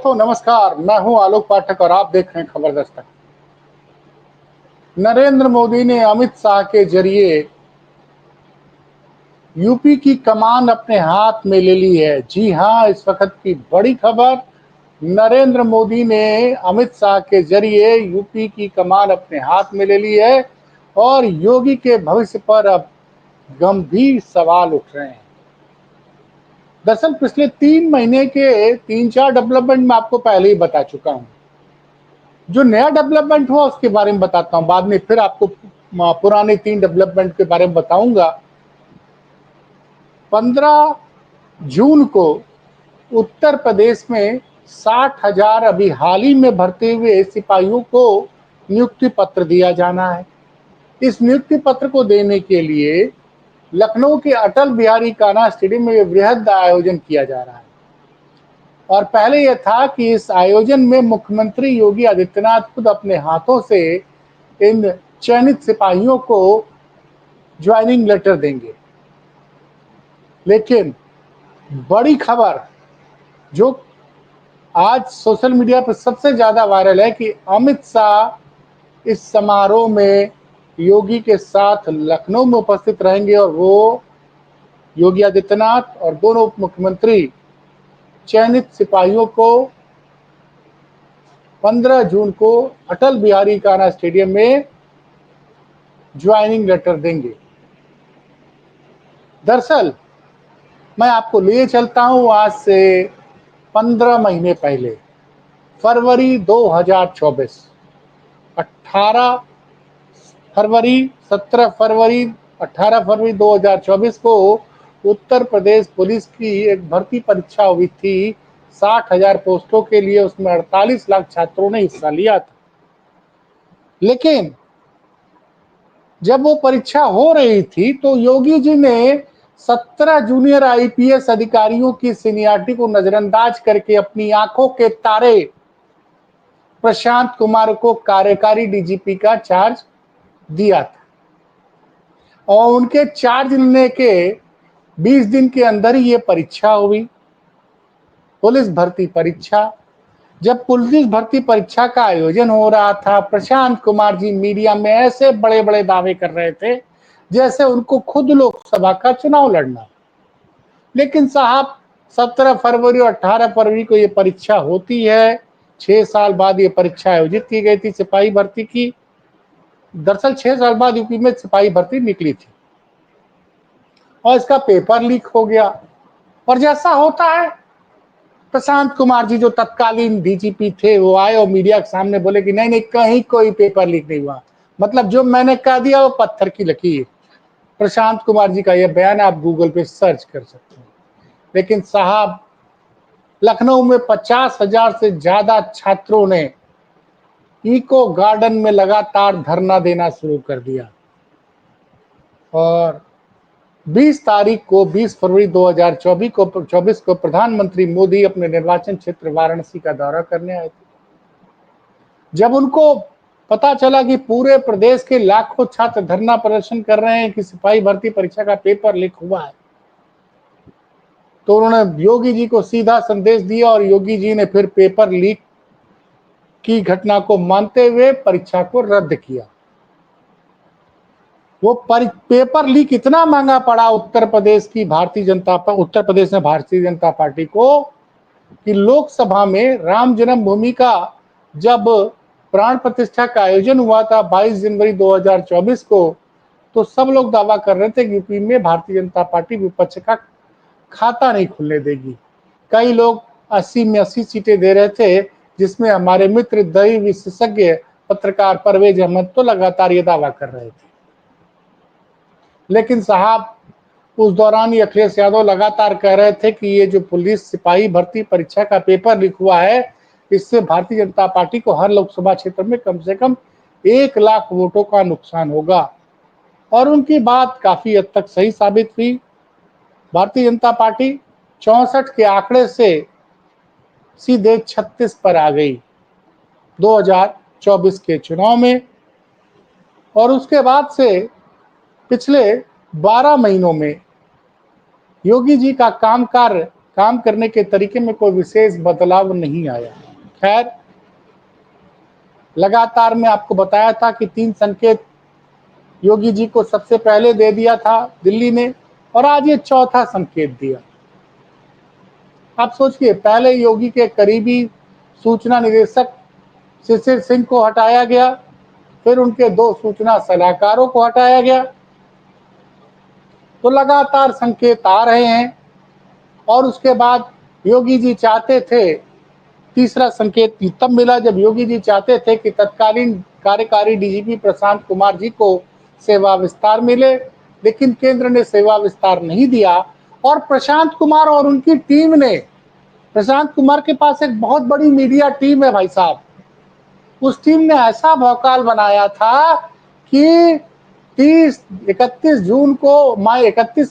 दोस्तों नमस्कार, मैं हूं आलोक पाठक और आप देख रहे हैं खबर दस्तक। नरेंद्र मोदी ने अमित शाह के जरिए यूपी की कमान अपने हाथ में ले ली है। जी हां, इस वक्त की बड़ी खबर, नरेंद्र मोदी ने अमित शाह के जरिए यूपी की कमान अपने हाथ में ले ली है और योगी के भविष्य पर अब गंभीर सवाल उठ रहे हैं। दरअसल पिछले 3 महीने के 3-4 डेवलपमेंट मैं आपको पहले ही बता चुका हूं। जो नया डेवलपमेंट हुआ उसके बारे में बताता हूं, बाद में फिर आपको पुराने 3 डेवलपमेंट के बारे में बताऊंगा। 15 जून को उत्तर प्रदेश में 60,000 अभी हाल ही में भर्ती हुए सिपाहियों को नियुक्ति पत्र दिया जाना है। इस नियुक्ति पत्र को देने के लिए लखनऊ के अटल बिहारी कान्हा स्टेडियम में वृहद आयोजन किया जा रहा है। और पहले यह था कि इस आयोजन में मुख्यमंत्री योगी आदित्यनाथ खुद अपने हाथों से इन चयनित सिपाहियों को ज्वाइनिंग लेटर देंगे। लेकिन बड़ी खबर जो आज सोशल मीडिया पर सबसे ज्यादा वायरल है कि अमित शाह इस समारोह में योगी के साथ लखनऊ में उपस्थित रहेंगे और वो योगी आदित्यनाथ और दोनों उप मुख्यमंत्री चयनित सिपाहियों को 15 जून को अटल बिहारी कान्हा स्टेडियम में ज्वाइनिंग लेटर देंगे। दरअसल मैं आपको लिए चलता हूं आज से 15 महीने पहले, फरवरी 2024, 18 फरवरी, 17 फरवरी, 18 फरवरी 2024 को उत्तर प्रदेश पुलिस की एक भर्ती परीक्षा हुई थी 60,000 पोस्टों के लिए। उसमें 48 लाख छात्रों ने हिस्सा लिया था। लेकिन जब वो परीक्षा हो रही थी तो योगी जी ने 17 जूनियर आईपीएस अधिकारियों की सीनियरिटी को नजरअंदाज करके अपनी आंखों के तारे प्रशांत कुमार को कार्यकारी डीजीपी का चार्ज दिया था और उनके चार्ज लेने के 20 दिन के अंदर ही ये परीक्षा हुई, पुलिस भर्ती परीक्षा। जब पुलिस भर्ती परीक्षा का आयोजन हो रहा था, प्रशांत कुमार जी मीडिया में ऐसे बड़े बड़े दावे कर रहे थे जैसे उनको खुद लोकसभा का चुनाव लड़ना। लेकिन साहब 17 फरवरी और 18 फरवरी को ये परीक्षा होती है। 6 साल बाद ये परीक्षा आयोजित की गई थी सिपाही भर्ती की। दरअसल 6 साल बाद यूपी में सिपाही भर्ती निकली थी और इसका पेपर लीक हो गया। और जैसा होता है, प्रशांत कुमार जी जो तत्कालीन डीजीपी थे वो आए और मीडिया के सामने बोले कि नहीं नहीं, कहीं कोई पेपर लीक नहीं हुआ। मतलब जो मैंने कह दिया वो पत्थर की लकीर। प्रशांत कुमार जी का यह बयान आप गूगल पे सर्च कर सकते हैं। लेकिन साहब, लखनऊ में 50,000 से ज्यादा छात्रों ने इको गार्डन में लगातार धरना देना शुरू कर दिया और 20 तारीख को 20 फरवरी 2024 को प्रधानमंत्री मोदी अपने निर्वाचन क्षेत्र वाराणसी का दौरा करने आए थे। जब उनको पता चला कि पूरे प्रदेश के लाखों छात्र धरना प्रदर्शन कर रहे हैं कि सिपाही भर्ती परीक्षा का पेपर लीक हुआ है, तो उन्होंने योगी जी को सीधा संदेश दिया और योगी जी ने फिर पेपर लीक की घटना को मानते हुए परीक्षा को रद्द किया। वो पेपर लीक इतना महंगा पड़ा उत्तर प्रदेश में भारतीय जनता पार्टी को कि लोकसभा में राम जन्मभूमि का जब प्राण प्रतिष्ठा का आयोजन हुआ था 22 जनवरी 2024 को, तो सब लोग दावा कर रहे थे कि यूपी में भारतीय जनता पार्टी विपक्ष का खाता नहीं खुलने देगी। कई लोग 80 में 80 सीटें दे रहे थे, जिसमें हमारे मित्र दही विशेषज्ञ पत्रकार परवेज अहमद तो लगातार ये दावा कर रहे थे। लेकिन साहब, उस दौरान ही अखिलेश यादव लगातार कह रहे थे कि ये जो पुलिस सिपाही भर्ती परीक्षा का पेपर लीक हुआ है, इससे भारतीय जनता पार्टी को हर लोकसभा क्षेत्र में कम से कम 1 लाख वोटों का नुकसान होगा। और उनकी बात काफी हद तक सही साबित हुई। भारतीय जनता पार्टी 64 के आंकड़े से सीधे 36 पर आ गई 2024 के चुनाव में। और उसके बाद से पिछले 12 महीनों में योगी जी का काम कार्य काम करने के तरीके में कोई विशेष बदलाव नहीं आया। खैर, लगातार मैं आपको बताया था कि 3 संकेत योगी जी को सबसे पहले दे दिया था दिल्ली ने, और आज ये चौथा संकेत दिया। आप सोचिए, पहले योगी के करीबी सूचना निदेशक शिशिर सिंह को हटाया गया, फिर उनके 2 सूचना सलाहकारों को हटाया गया। तो लगातार संकेत आ रहे हैं, और उसके बाद योगी जी चाहते थे, तीसरा संकेत तब मिला जब योगी जी चाहते थे कि तत्कालीन कार्यकारी डीजीपी प्रशांत कुमार जी को सेवा विस्तार मिले, लेकिन केंद्र ने सेवा विस्तार नहीं दिया। और प्रशांत कुमार और उनकी टीम ने, प्रशांत कुमार के पास एक बहुत बड़ी मीडिया टीम है भाई साहब, उस टीम ने ऐसा भौकाल बनाया था कि 31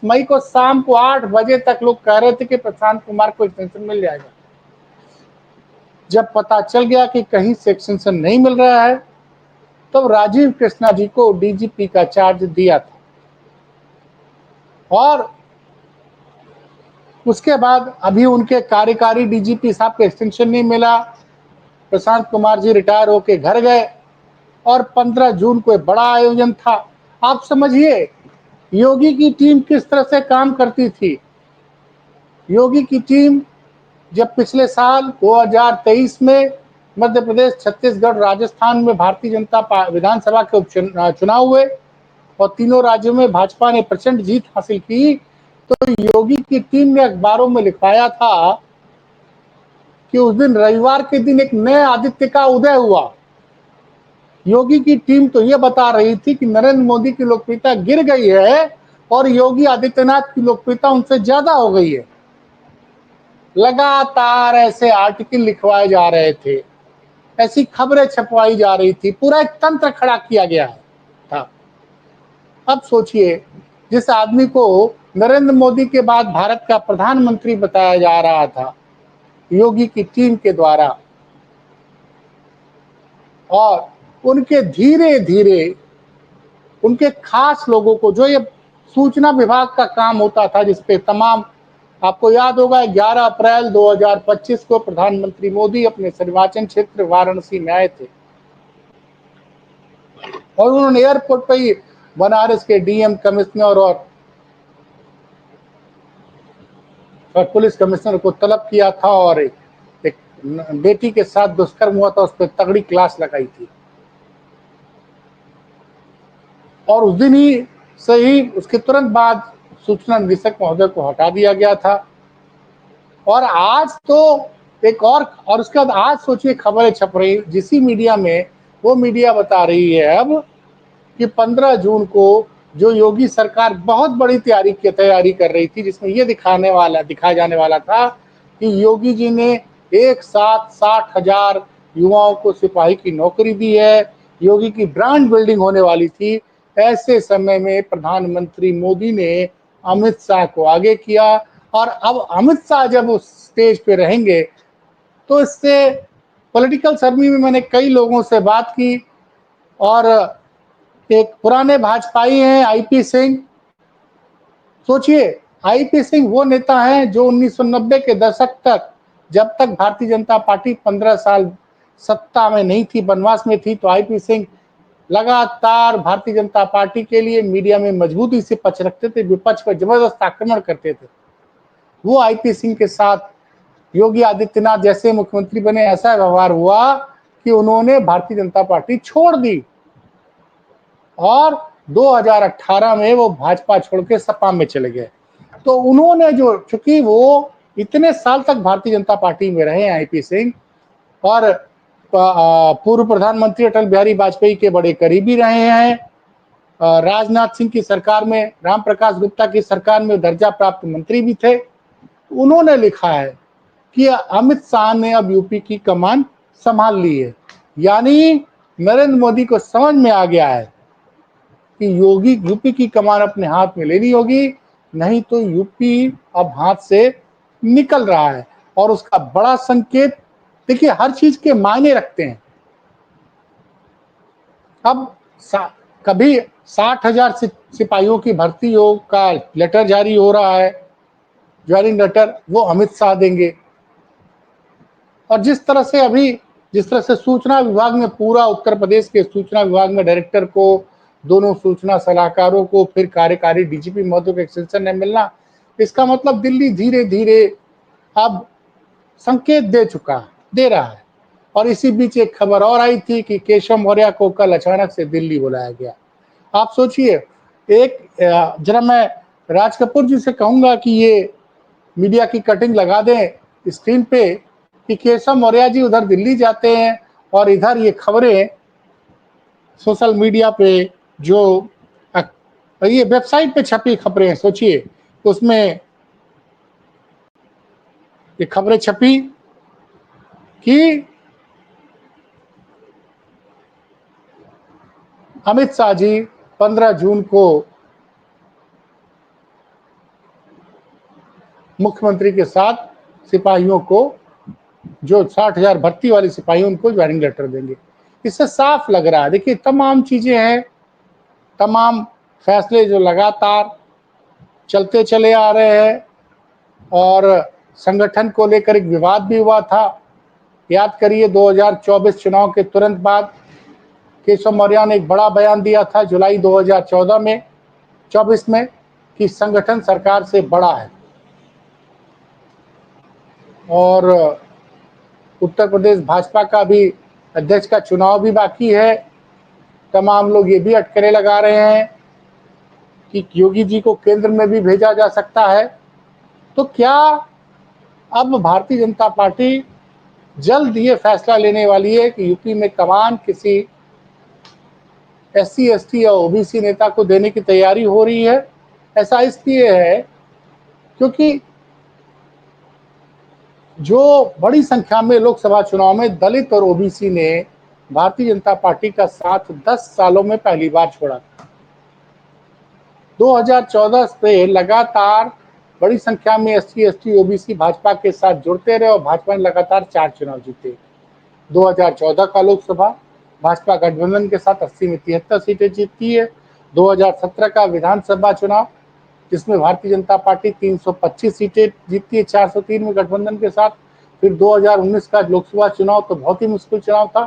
मई को शाम को 8 बजे तक लोग कह रहे थे कि प्रशांत कुमार को एक्सटेंशन मिल जाएगा। जब पता चल गया कि कहीं से एक्सटेंशन नहीं मिल रहा है, तो राजीव कृष्णा जी को डीजीपी का चार्ज दिया था, और उसके बाद अभी उनके कार्यकारी डीजीपी साहब को एक्सटेंशन नहीं मिला। प्रशांत कुमार जी रिटायर होके घर गए, और 15 जून को एक बड़ा आयोजन था। आप समझिए योगी की टीम किस तरह से काम करती थी। योगी की टीम जब पिछले साल 2023 में मध्य प्रदेश, छत्तीसगढ़, राजस्थान में भारतीय जनता विधानसभा के चुनाव हुए और तीनों राज्यों में भाजपा ने प्रचंड जीत हासिल की, तो योगी की टीम ने अखबारों में लिखवाया था कि उस दिन रविवार के दिन एक नए आदित्य का उदय हुआ। योगी की टीम तो यह बता रही थी कि नरेंद्र मोदी की लोकप्रियता गिर गई है और योगी आदित्यनाथ की लोकप्रियता उनसे ज्यादा हो गई है। लगातार ऐसे आर्टिकल लिखवाए जा रहे थे, ऐसी खबरें छपवाई जा रही थी, पूरा एक तंत्र खड़ा किया गया था। अब सोचिए, जिस आदमी को नरेंद्र मोदी के बाद भारत का प्रधानमंत्री बताया जा रहा था योगी की टीम के द्वारा, और उनके धीरे धीरे उनके खास लोगों को, जो ये सूचना विभाग का काम होता था, जिसपे तमाम, आपको याद होगा 11 अप्रैल 2025 को प्रधानमंत्री मोदी अपने निर्वाचन क्षेत्र वाराणसी में आए थे, और उन्होंने एयरपोर्ट पर ही बनारस के डीएम कमिश्नर और पुलिस कमिश्नर को तलब किया था, और एक बेटी के साथ दुष्कर्म हुआ था, उस पर तगड़ी क्लास लगाई थी, और उस दिन ही से ही उसके तुरंत बाद सूचना निदेशक महोदय को हटा दिया गया था। और आज तो एक और उसके बाद आज सोचिए खबरें छप रही, जिसी मीडिया में, वो मीडिया बता रही है अब कि 15 जून को जो योगी सरकार बहुत बड़ी तैयारी कर रही थी, जिसमें ये दिखाया जाने वाला था कि योगी जी ने एक साथ 60,000 युवाओं को सिपाही की नौकरी दी है, योगी की ब्रांड बिल्डिंग होने वाली थी। ऐसे समय में प्रधानमंत्री मोदी ने अमित शाह को आगे किया, और अब अमित शाह जब उस स्टेज पे रहेंगे, तो इससे पॉलिटिकल सर्वे में मैंने कई लोगों से बात की, और एक पुराने भाजपाई हैं आईपी सिंह। सोचिए, आईपी सिंह वो नेता हैं जो 1990 के दशक तक, जब तक भारतीय जनता पार्टी 15 साल सत्ता में नहीं थी, बनवास में थी, तो आईपी सिंह लगातार भारतीय जनता पार्टी के लिए मीडिया में मजबूती से पक्ष रखते थे, विपक्ष पर जबरदस्त आक्रमण करते थे। वो आईपी सिंह के साथ योगी आदित्यनाथ जैसे मुख्यमंत्री बने, ऐसा व्यवहार हुआ कि उन्होंने भारतीय जनता पार्टी छोड़ दी, और 2018 में वो भाजपा छोड़ के सपा में चले गए। तो उन्होंने जो, चूंकि वो इतने साल तक भारतीय जनता पार्टी में रहे आईपी सिंह, और पूर्व प्रधानमंत्री अटल बिहारी वाजपेयी के बड़े करीबी रहे हैं, राजनाथ सिंह की सरकार में, राम प्रकाश गुप्ता की सरकार में दर्जा प्राप्त मंत्री भी थे। उन्होंने लिखा है कि अमित शाह ने अब यूपी की कमान संभाल ली है, यानी नरेंद्र मोदी को समझ में आ गया है कि योगी यूपी की कमान अपने हाथ में लेनी होगी, नहीं तो यूपी अब हाथ से निकल रहा है। और उसका बड़ा संकेत, देखिए हर चीज के मायने रखते हैं। अब कभी 60,000 सिपाहियों की भर्ती का लेटर जारी हो रहा है, ज्वाइनिंग लेटर वो अमित शाह देंगे। और जिस तरह से सूचना विभाग में, पूरा उत्तर प्रदेश के सूचना विभाग में डायरेक्टर को, दोनों सूचना सलाहकारों को, फिर कार्यकारी डीजीपी महोदय को एक्सटेंशन नहीं मिलना, इसका मतलब दिल्ली धीरे धीरे अब संकेत दे रहा है। और इसी बीच एक खबर और आई थी कि केशव मौर्य को कल अचानक से दिल्ली बुलाया गया। आप सोचिए, जरा मैं राज कपूर जी से कहूंगा कि ये मीडिया की कटिंग लगा दें स्क्रीन पे कि केशव मौर्य जी उधर दिल्ली जाते हैं और इधर ये खबरें सोशल मीडिया पे, जो ये वेबसाइट पे छपी खबरें हैं, सोचिए उसमें ये खबरें छपी कि अमित शाह जी 15 जून को मुख्यमंत्री के साथ सिपाहियों को, जो 60,000 भर्ती वाले सिपाही, उनको ज्वाइनिंग लेटर देंगे। इससे साफ लग रहा है, देखिए तमाम चीजें हैं, तमाम फैसले जो लगातार चलते चले आ रहे हैं। और संगठन को लेकर एक विवाद भी हुआ था। याद करिए 2024 चुनाव के तुरंत बाद केशव मौर्य ने एक बड़ा बयान दिया था जुलाई 2024 में कि संगठन सरकार से बड़ा है। और उत्तर प्रदेश भाजपा का भी अध्यक्ष का चुनाव भी बाकी है। तमाम लोग ये भी अटकलें लगा रहे हैं कि योगी जी को केंद्र में भी भेजा जा सकता है। तो क्या अब भारतीय जनता पार्टी जल्द ये फैसला लेने वाली है कि यूपी में कमान किसी एससी एसटी या ओबीसी नेता को देने की तैयारी हो रही है? ऐसा इसलिए है क्योंकि जो बड़ी संख्या में लोकसभा चुनाव में दलित और ओबीसी ने भारतीय जनता पार्टी का साथ 10 सालों में पहली बार छोड़ा था। 2014 से लगातार बड़ी संख्या में एससी एसटी ओबीसी भाजपा के साथ जुड़ते रहे और भाजपा ने लगातार 4 चुनाव जीते। 2014 का लोकसभा भाजपा गठबंधन के साथ 80 में 73 सीटें जीतती है। 2017 का विधानसभा चुनाव, जिसमें भारतीय जनता पार्टी 325 सीटें जीतती है 403 में गठबंधन के साथ। फिर 2019 का लोकसभा चुनाव तो बहुत ही मुश्किल चुनाव था,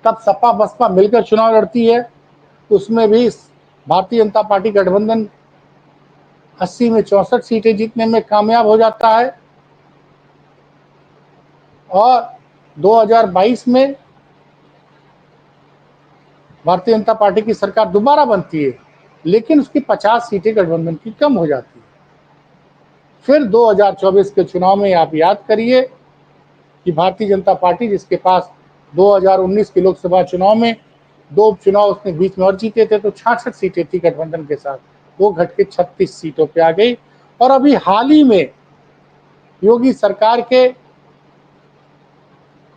तब सपा बसपा मिलकर चुनाव लड़ती है, उसमें भी भारतीय जनता पार्टी गठबंधन 80 में 64 सीटें जीतने में कामयाब हो जाता है। और 2022 में भारतीय जनता पार्टी की सरकार दोबारा बनती है, लेकिन उसकी 50 सीटें गठबंधन की कम हो जाती है। फिर 2024 के चुनाव में आप याद करिए कि भारतीय जनता पार्टी, जिसके पास 2019 के लोकसभा चुनाव में 2 उपचुनाव उसने बीच में और जीते थे, तो 66 सीटें थी गठबंधन के साथ, वो घट के 36 सीटों पे आ गई। और अभी हाल ही में योगी सरकार के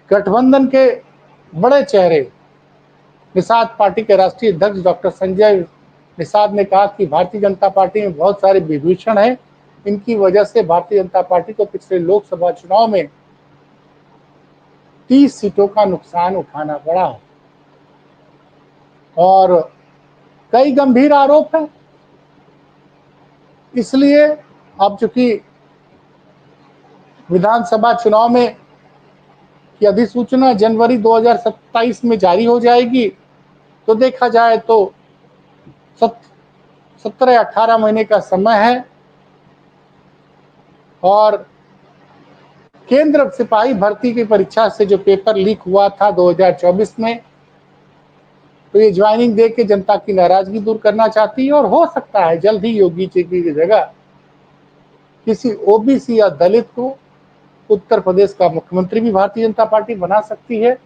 गठबंधन के बड़े चेहरे, निषाद पार्टी के राष्ट्रीय अध्यक्ष डॉक्टर संजय निषाद ने कहा कि भारतीय जनता पार्टी में बहुत सारे विभूषण हैं, इनकी वजह से भारतीय जनता पार्टी को पिछले लोकसभा चुनाव में 30 सीटों का नुकसान उठाना पड़ा और कई गंभीर आरोप हैं। इसलिए अब चूंकि विधानसभा चुनाव में की अधिसूचना जनवरी 2027 में जारी हो जाएगी, तो देखा जाए तो 17-18 महीने का समय है। और केंद्र सिपाही भर्ती की परीक्षा से जो पेपर लीक हुआ था 2024 में, तो ये ज्वाइनिंग दे के जनता की नाराजगी दूर करना चाहती है। और हो सकता है जल्द ही योगी जी की जगह किसी ओबीसी या दलित को उत्तर प्रदेश का मुख्यमंत्री भी भारतीय जनता पार्टी बना सकती है।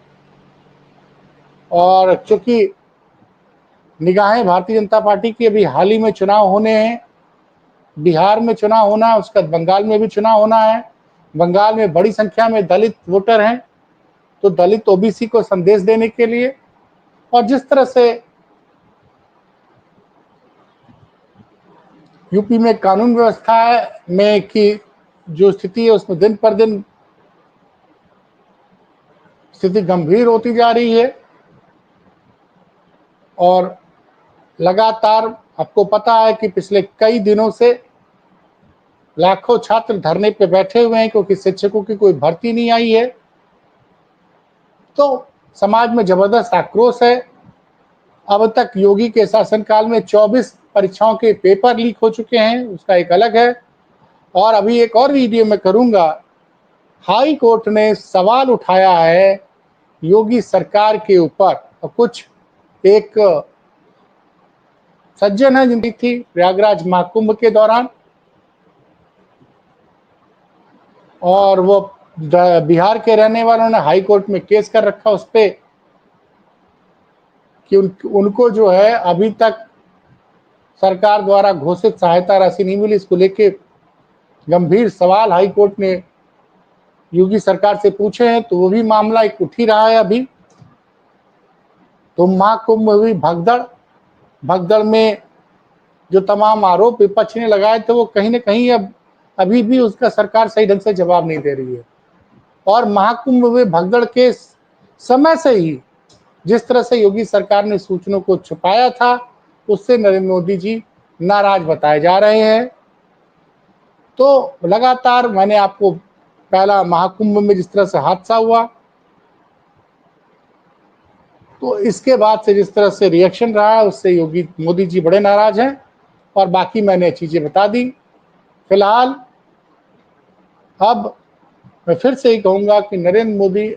और चूंकि निगाहें भारतीय जनता पार्टी की अभी हाल ही में चुनाव होने हैं, बिहार में चुनाव होना है, उसका बंगाल में भी चुनाव होना है। बंगाल में बड़ी संख्या में दलित वोटर हैं, तो दलित ओबीसी को संदेश देने के लिए, और जिस तरह से यूपी में कानून व्यवस्था में की जो स्थिति है, उसमें दिन पर दिन स्थिति गंभीर होती जा रही है। और लगातार आपको पता है कि पिछले कई दिनों से लाखों छात्र धरने पे बैठे हुए हैं क्योंकि शिक्षकों की कोई भर्ती नहीं आई है। तो समाज में जबरदस्त आक्रोश है। अब तक योगी के शासनकाल में 24 परीक्षाओं के पेपर लीक हो चुके हैं, उसका एक अलग है। और अभी एक और वीडियो मैं करूंगा। हाई कोर्ट ने सवाल उठाया है योगी सरकार के ऊपर, और कुछ एक सज्जन है जिनकी थी प्रयागराज महाकुंभ के दौरान, और वो बिहार के रहने वालों ने हाई कोर्ट में केस कर रखा उस पे कि उनको जो है अभी तक सरकार द्वारा घोषित सहायता राशि नहीं मिली। इसको लेके गंभीर सवाल हाई कोर्ट ने योगी सरकार से पूछे हैं, तो वो भी मामला एक उठ ही रहा है अभी। तो महाकुंभ में हुई भगदड़, भगदड़ में जो तमाम आरोप विपक्ष ने लगाए थे वो कहीं न कहीं अब अभी भी उसका सरकार सही ढंग से जवाब नहीं दे रही है। और महाकुंभ में भगदड़ के समय से ही जिस तरह से योगी सरकार ने सूचनाओं को छुपाया था, उससे नरेंद्र मोदी जी नाराज बताए जा रहे हैं। तो लगातार मैंने आपको पहला महाकुंभ में जिस तरह से हादसा हुआ, तो इसके बाद से जिस तरह से रिएक्शन रहा है उससे योगी मोदी जी बड़े नाराज हैं, और बाकी मैंने चीजें बता दी। फिलहाल अब मैं फिर से ही कहूंगा कि नरेंद्र मोदी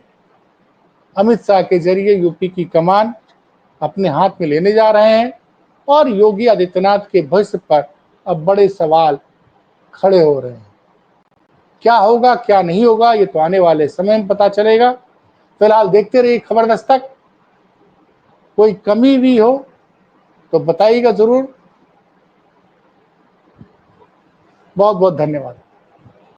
अमित शाह के जरिए यूपी की कमान अपने हाथ में लेने जा रहे हैं, और योगी आदित्यनाथ के भविष्य पर अब बड़े सवाल खड़े हो रहे हैं। क्या होगा क्या नहीं होगा ये तो आने वाले समय में पता चलेगा। फिलहाल देखते रहिए खबर दस्तक। कोई कमी भी हो तो बताइएगा जरूर। बहुत बहुत धन्यवाद।